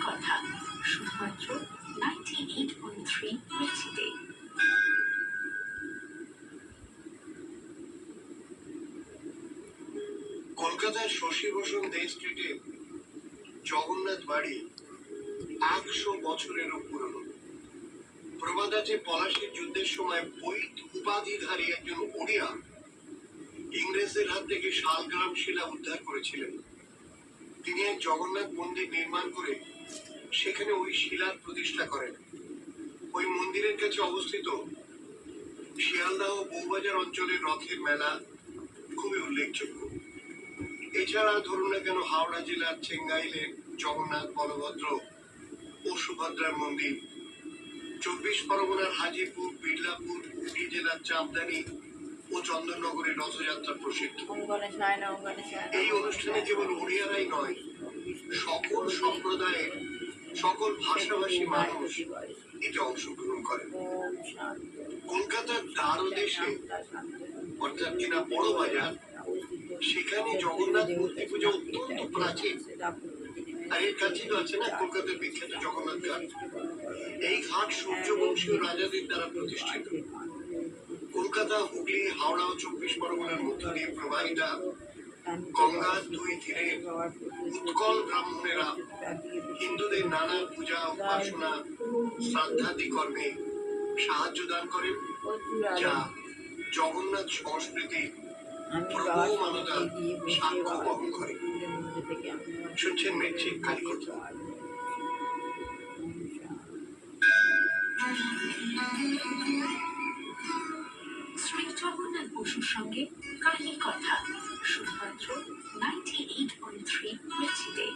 কথা শুধুমাত্র 98.3 মির্চিতে। কলকাতার শশীভূষণ দে স্ট্রিটে জগন্নাথ বাড়ি 100 বছরেরও পুরনো। প্রবাদ আছে পলাশীর যুদ্ধের সময় বৈদ উপাধিধারী একজন ওড়িয়া ইংরেজদের হাত থেকে শালগ্রাম শিলা উদ্ধার করেছিলেন। তিনি এক জগন্নাথ মন্দির নির্মাণ করে সেখানে ওই শিলার প্রতিষ্ঠা করেন। ওই মন্দিরের কাছে অবস্থিত শিয়ালদহ বউবাজার অঞ্চলের রথের মেলা খুবই উল্লেখযোগ্য। এছাড়া ধরুন না কেন হাওড়া জেলার চেঙ্গাইলে জগন্নাথ, বলভদ্র ও সুভদ্রার মন্দির, 24 পরগনার হাজিপুর, বিড়লাপুর, হুগলি জেলার চাঁদদানি ও চন্দননগরের রথযাত্রা প্রসিদ্ধ। এই অনুষ্ঠানে কেবল ওড়িয়ারাই নয়, সকল সম্প্রদায়ের সকল ভাষাভাষী মানুষ এতে অংশগ্রহণ করেন। কলকাতার দ্বারদেশে অর্থাৎ কিনা বড় বাজার, সেখানে জগন্নাথ মূর্তি পূজা অত্যন্ত প্রাচীন। আর এর কাছেই তো আছে না কলকাতার বিখ্যাত জগন্নাথ ঘাট। এই ঘাট সূর্যবংশীয় রাজাদের দ্বারা প্রতিষ্ঠিত। কলকাতা, হুগলি, হাওড়া ও 24 পরগনার মধ্য দিয়ে প্রবাহিতা গঙ্গার দুই তীরে উৎকল ব্রাহ্মণেরা হিন্দুদের নানা পূজা, উপাসনা, শ্রাদ্ধাদি কর্মে সাহায্য দান করেন, যা জগন্নাথ সংস্কৃতি প্রবহমানতার সাক্ষ্য বহন করে। শুনছেন মির্চির কালীকথা। শ্রী জগন্নাথ বসুর সঙ্গে কালী কথা শুধুমাত্র 98.3 মির্চিতে।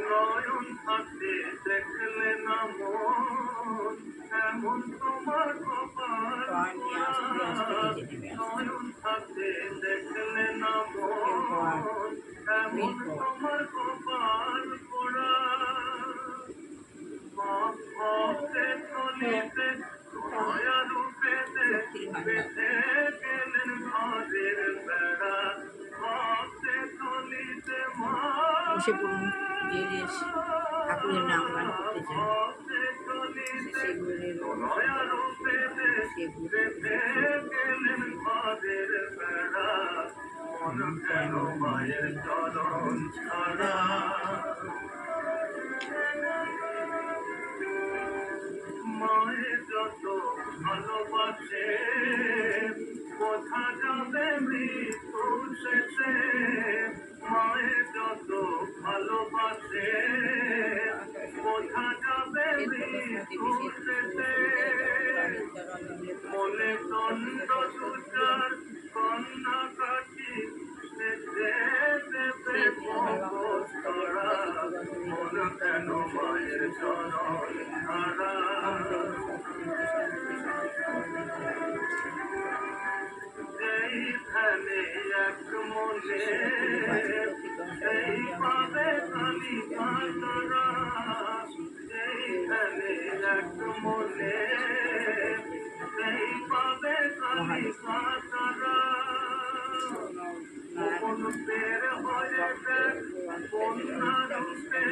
নয়ন থাকতে দেখলে না মন, এমন তোমার কপাল। নয়ন থাকতে দেখলে না মন, এমন তোমার কপাল পোড়া। ভক্তে চলিতে দয়া রূপেতে বেঁধে গেলেন ঘরের বেড়া। ভক্তে চলিতে মা ঠাকুরের নাম গান করতে চান, সেগুলোর মায়ের চরণ ছাড়া। মায়ের যত ভালোবাসে বোঝা যাবে মৃত্যু শেষে। মায়ের যত ভালোবাসে বোঝা যাবে মৃত্যু শেষে। মনে দণ্ড সুচার কন্যা কাটি শেষে দেবে মগরা। মন কেন মায়ের চরণ ছাড়া। যেই ধ্যানে এক মনে সেই পাবে কালী কাতরা। যেই ধ্যানে এক মনে সেই পাবে কালী কাতরা। বের হয়ে দেখ কন্যা রূপে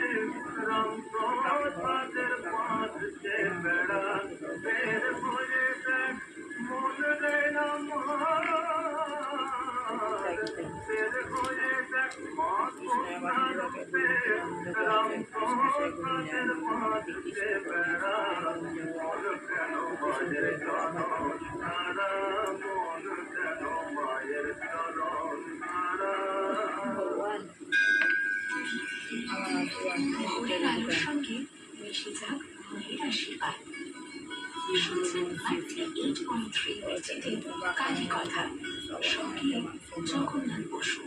রামপ্রসাদের পাঁচে বেড়া। বের হয়ে দেখ মন রে আমার, বের হয়ে দেখ মা কন্যা রূপে রামপ্রসাদের পাঁচে বেড়া। মন কেন মায়ের চরণ ছাড়া, মন কেন মায়ের চরণ ছাড়া। ভোরের আলোর সঙ্গে এসে যাক ভয়ের আশীর্বাদ। শুনছেন 98.3 রেডিওতে কালী কথা, সঙ্গে জগন্নাথ বসু।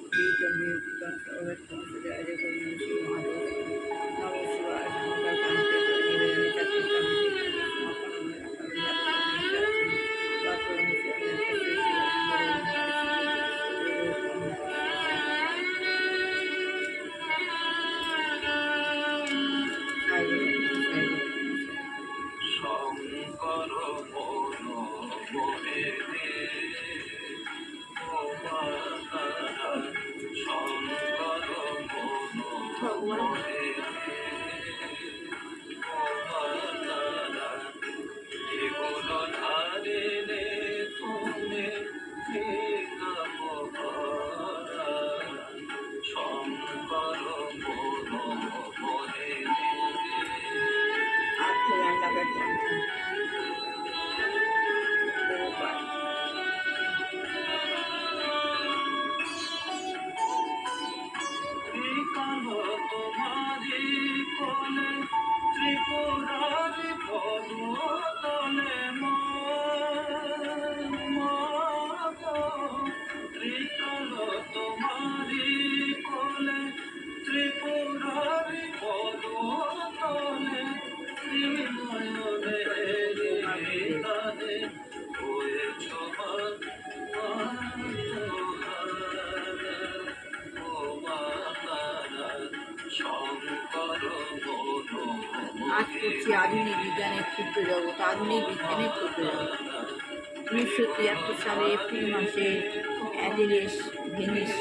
শঙ্কর মন মোহে ও মাতারা, শঙ্কর মন মোহে ও মাতারা, জীবন ধারিলে তুমি মহারা, শঙ্কর মন মোহে কালো তোমারি কোলে ত্রিপুরার পদতলে ত্রিকালো তোমারি কোলে ত্রিপুরার পদতলে ত্রিনয়নে তাদের হয়েছ আজ করছি আধুনিক বিজ্ঞানের ক্ষুদ্র জগৎ। আধুনিক বিজ্ঞানের ক্ষুদ্র জগৎ 1973 সালে এপ্রিল মাসে অ্যাডিলেস ভেনিস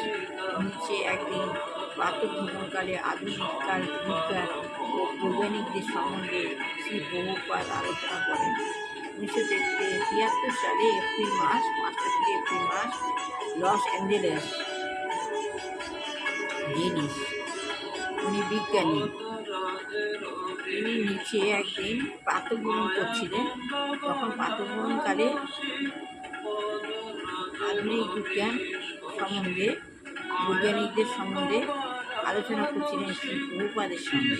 নিচে একদিন প্রাতঃ ভ্রমণকালে আধুনিককার বিজ্ঞান ও বৈজ্ঞানিকদের সম্বন্ধে শ্রী বহুপাদ আলোচনা করেন। 1973 সালে এপ্রিল মাস, 5 থেকে এপ্রিল মাস, লস অ্যাঞ্জেলেস ভেনিস। উনি বিজ্ঞানী, তিনি নিচে একদিন প্রাতঃভ্রমণ করছিলেন। তখন প্রাতঃভ্রমণকালে আধুনিক বিজ্ঞান সম্বন্ধে, বৈজ্ঞানিকদের সম্বন্ধে আলোচনা করছিলেন শ্রী বহুপাদের সঙ্গে।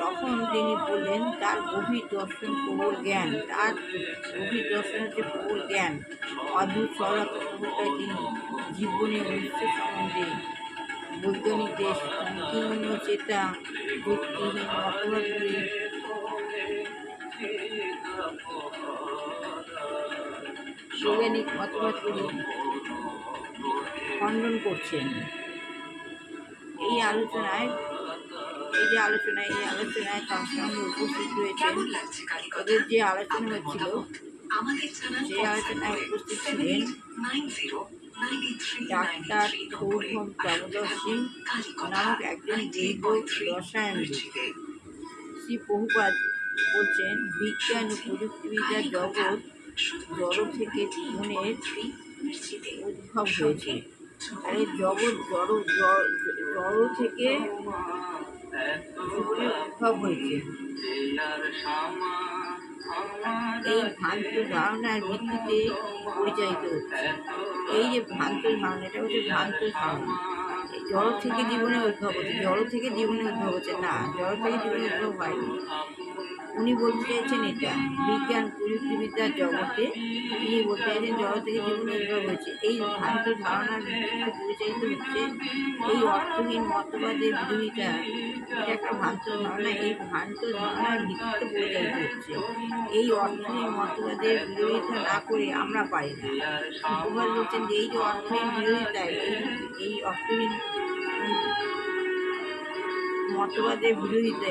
তখন তিনি বললেন তার গভীর দর্শন, প্রবল জ্ঞান, তার গভীর দর্শন হচ্ছে প্রবল জ্ঞান, অদ্ভুত সরলতা প্রবলতায় তিনি জীবনে অনিষ্ট সম্বন্ধে বৈজ্ঞানিকদের সংকীর্ণ চেতা যুক্তিহীন মতবাদগুলি বৈজ্ঞানিক মতবাদগুলি খণ্ডন করছেন। এই আলোচনায় তার সঙ্গে উপস্থিত রয়েছেন, কেমন লাগছে কালী কথা? ওদের যে আলোচনা আপনার হচ্ছিল মতামত আমাদের জানান সেই আলোচনায় উপস্থিত ছিলেন 909393 ডাক্তার গৌতম দামোদর সিং নামক একজন দীর্ঘ রসায়নবিদ। শ্রী বহুপাদ বলছেন বিজ্ঞান ও প্রযুক্তিবিদ্যার জগৎ জড় থেকে জীবনের উদ্ভব হয়েছে। আর এই জগৎ জড় থেকে জীবনের উদ্ভব হয়েছে। এই ভ্রান্ত ধারণার ভিত্তিতে পরিচালিত হচ্ছে। এই যে ভ্রান্ত ধারণা, এটা হচ্ছে ভ্রান্ত ধারণা। জড় থেকে জীবনে উদ্ভব হচ্ছে, জড় থেকে জীবনে উদ্ভব হচ্ছে না, জড় থেকে জীবনে উদ্ভব হয়নি। উনি বলতে চাইছেন এটা বিজ্ঞান প্রযুক্তিবিদ্যার জগতে তিনি বলতে চাইছেন জড় থেকে জীবনে উদ্ভব হয়েছে। এই ভ্রান্ত ধারণার ভিত্তিতে পরিচালিত হচ্ছে। এই অর্থহীন মতবাদের বিরোধিতা, এটা একটা ভ্রান্ত ধারণা, এই ভ্রান্ত ধারণার ভিত্তিতে পরিচালিত হচ্ছে। এই অর্থহীন মতবাদের বিরোধিতা না করে আমরা পারি না। উপকার বলছেন যে এই যে অর্থহীন বিরোধিতা, এই অর্থহীন মতবাদের বিরোধিতা,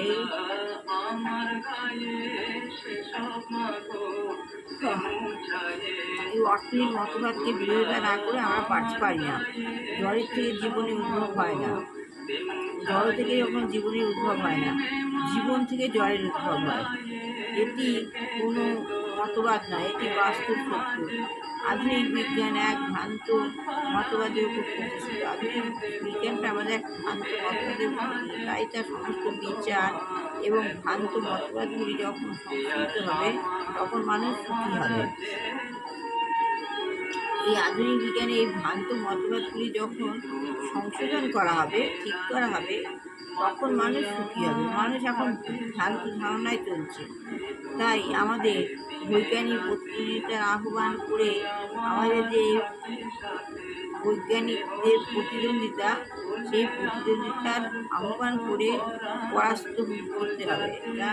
এই অর্থহীন মতবাদকে বিরোধিতা না করে আমরা পারি না। জড়ের থেকে জীবনে উদ্ভব হয় না, জড় থেকে যখন জীবনের উদ্ভব হয় না, জীবন থেকে জড়ের উদ্ভব হয়। এটি কোনো মতবাদ নয়, এটি বাস্তব সত্য। আধুনিক বিজ্ঞান এক ভ্রান্ত মতবাদের উপর প্রতিষ্ঠিত। আধুনিক বিজ্ঞানটা আমাদের এক ভ্রান্ত মতবাদের উপর, তাই তার সমস্ত বিচার এবং ভ্রান্ত মতবাদগুলি যখন সংশোধিত হবে তখন মানুষ সুখী হবে। এই আধুনিক বিজ্ঞানে এই ভ্রান্ত মতবাদগুলি যখন সংশোধন করা হবে, ঠিক করা হবে, তখন মানুষ সুখী হবে। মানুষ এখন ভ্রান্ত ধারণায় চলছে। তাই আমাদের বৈজ্ঞানিক প্রতিযোগিতার আহ্বান করে আমাদের যে বৈজ্ঞানিকদের প্রতিদ্বন্দ্বিতা, সেই প্রতিদ্বন্দ্বিতার আহ্বান করে পরাস্ত করতে হবে। তা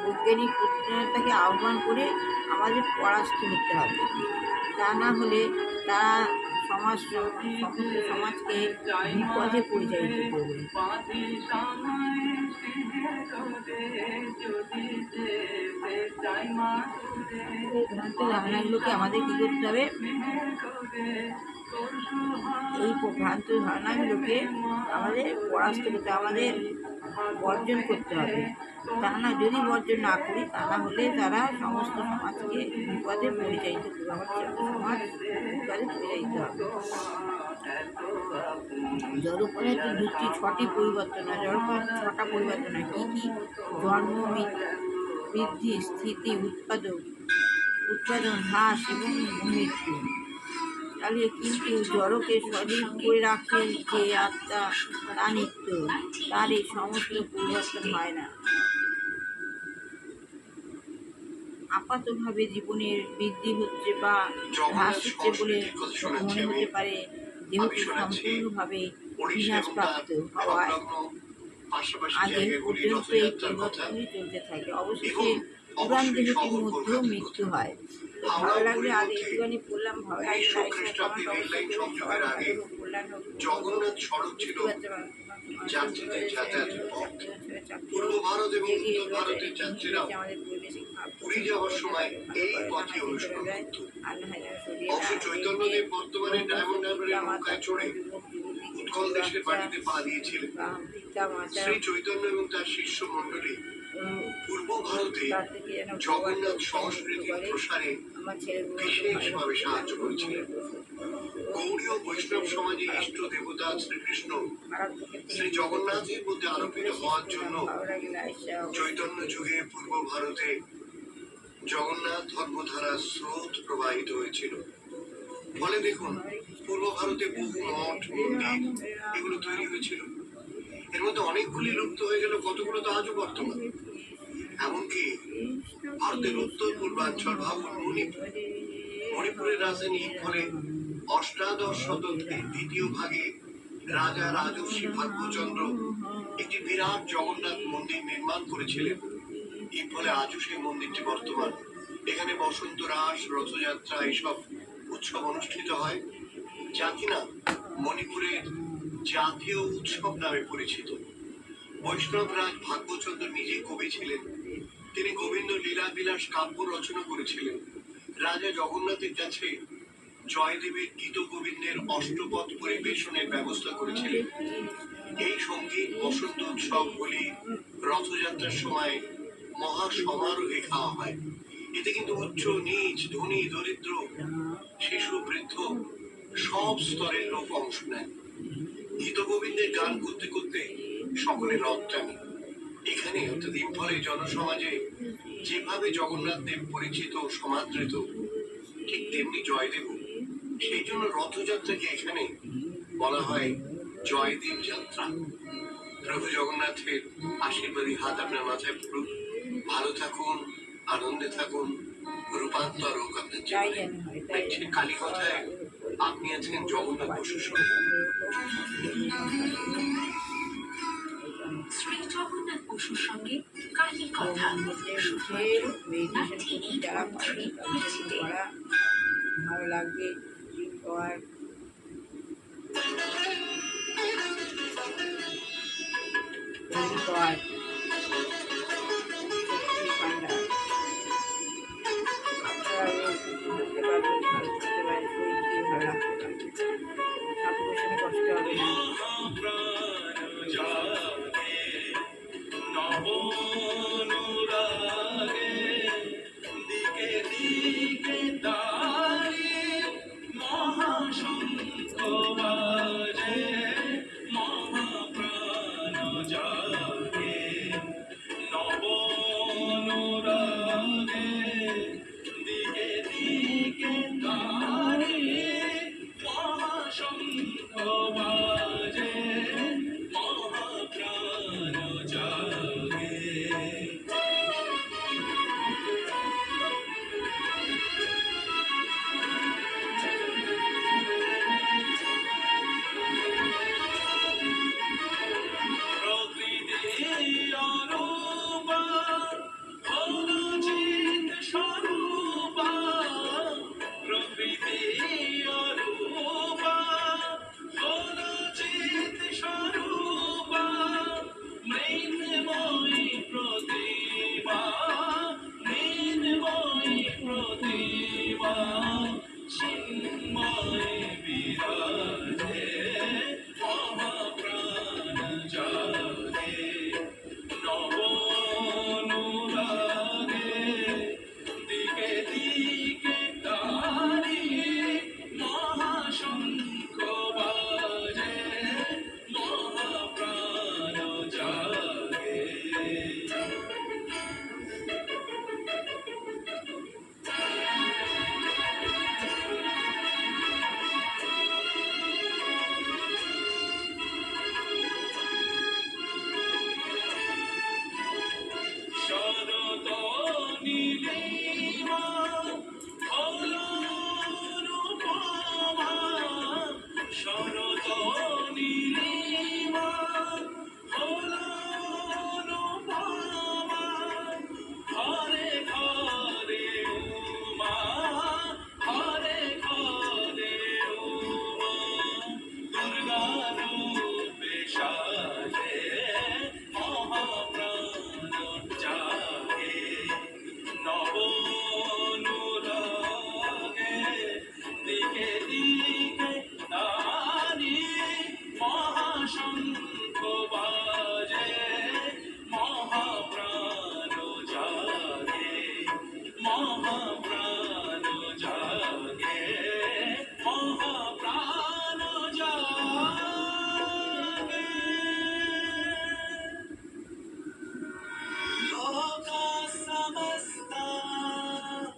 বৈজ্ঞানিক প্রতিদ্বন্দ্বিতাকে আহ্বান করে আমাদের পরাস্ত হতে হবে। তা না হলে তারা সমস্ত সমাজকে বিপদে পরিচালিত করবে। ভ্রান্ত ধারণাগুলোকে আমাদের কী করতে হবে? এই ভ্রান্ত ধারণাগুলোকে আমাদের পরাস্ত করতে, আমাদের বর্জন করতে হবে। তা না, যদি বর্জন না করি, তা না হলে তারা সমস্ত সমাজকে বিপদে পরিচালিত করবে। আমাদের সমাজ বিপদে পরিচালিত হবে। জড়পদার্থের যুক্তি 6টি পরিবর্তন হয়। জড়পদার্থের 6টা পরিবর্তন হয়। কী কী? জন্ম, বৃদ্ধি, স্থিতি, উৎপাদন, হ্রাস এবং মৃত্যু। তাহলে কিন্তু জড়কে সজীব করে রাখে যে আত্মা, তা নিত্য, তার এই সমস্ত পরিবর্তন হয় না। আপাতভাবে জীবনের বৃদ্ধি হচ্ছে বা হ্রাস হচ্ছে বলে মনে হতে পারে, যেহেতু সম্পূর্ণভাবে বিনাশপ্রাপ্ত হওয়ায় আগে পর্যন্ত এই পরিবর্তনই চলতে থাকে। অবশেষে পুরাণ দেহটির মধ্যেও মৃত্যু হয়। তো ভালো লাগলে আজ একটুখানি পড়লাম, ভালো লাগলে জগন্নাথ সড়ক ছিল যাত্রীদের যাতায়াতের পথ। পূর্ব ভারত এবং উত্তর ভারতের যাত্রীরা পুরী যাওয়ার সময় এই পথে অনুসরণ করত। অবশ্য চৈতন্যদেব বর্তমানে ডায়মন্ড হারবারের নৌকায় চড়ে উৎকল দেশের বাড়িতে পা দিয়েছিলেন। শ্রী চৈতন্য এবং তার শিষ্য মণ্ডলী পূর্ব ভারতে জগন্নাথ সংস্কৃতির প্রসারে বিশেষভাবে সাহায্য করেছিলেন। গৌড়ীয় বৈষ্ণব সমাজে ইষ্ট দেবতা শ্রীকৃষ্ণ শ্রী জগন্নাথের মধ্যে আরোপিত হওয়ার জন্য চৈতন্য যুগে পূর্ব ভারতে জগন্নাথ ধর্মধারা স্রোত প্রবাহিত হয়েছিল। ফলে দেখুন, পূর্ব ভারতে বহু মঠ, মন্দির এগুলো তৈরি হয়েছিল। এর মধ্যে অনেকগুলি লুপ্ত হয়ে গেল, কতগুলো তো আজও বর্তমান। এমনকি ভারতের উত্তর পূর্বাঞ্চল, ভাবুন মণিপুরের রাজধানী ইম্ফলে অষ্টাদশ শতকের দ্বিতীয় ভাগে রাজা রাজর্ষি ভাগ্যচন্দ্র একটি বিরাট জগন্নাথ মন্দির নির্মাণ করেছিলেন। ইম্ফলে আজও সেই মন্দিরটি বর্তমান। এখানে বসন্ত রাস, রথযাত্রা এসব উৎসব অনুষ্ঠিত হয়, যা কিনা মণিপুরের জাতীয় উৎসব নামে পরিচিত। বৈষ্ণব রাজ ভাগ্যচন্দ্র নিজে কবি ছিলেন। তিনি গোবিন্দ লীলা বিলাস কাব্য রচনা করেছিলেন। রাজা জগন্নাথের কাছে জয়দেবের গীত গোবিন্দের অষ্টপদ পরিবেশনের ব্যবস্থা করেছিলেন। এই সঙ্গীত বসন্ত উৎসব, হোলি, রথযাত্রার সময় মহা সমারোহে খাওয়া হয়। এতে কিন্তু উচ্চ নীচ, ধনী দরিদ্র, শিশু বৃদ্ধ সব স্তরের লোক অংশ নেয়। গীত গোবিন্দের গান করতে করতে সকলে রথ টানে। এখানে অর্থাৎ ইম্ফলের জনসমাজে যেভাবে জগন্নাথ দেব পরিচিত, সমাদৃত, ঠিক তেমনি জয়দেব। সেই জন্য রথযাত্রাকে এখানে বলা হয় জয়দেব যাত্রা। প্রভু জগন্নাথের আশীর্বাদী হাত আপনার মাথায় পড়ুক। ভালো থাকুন, আনন্দে থাকুন, রূপান্তর হোক আপনার জীবনে। কালী কথায় আপনি আছেন জগন্নাথ বসুর সঙ্গে। শ্রী জগন্নাথ বসুর সঙ্গে কালী কথা, ভালো লাগবে পাওয়ার কষ্ট হবে না।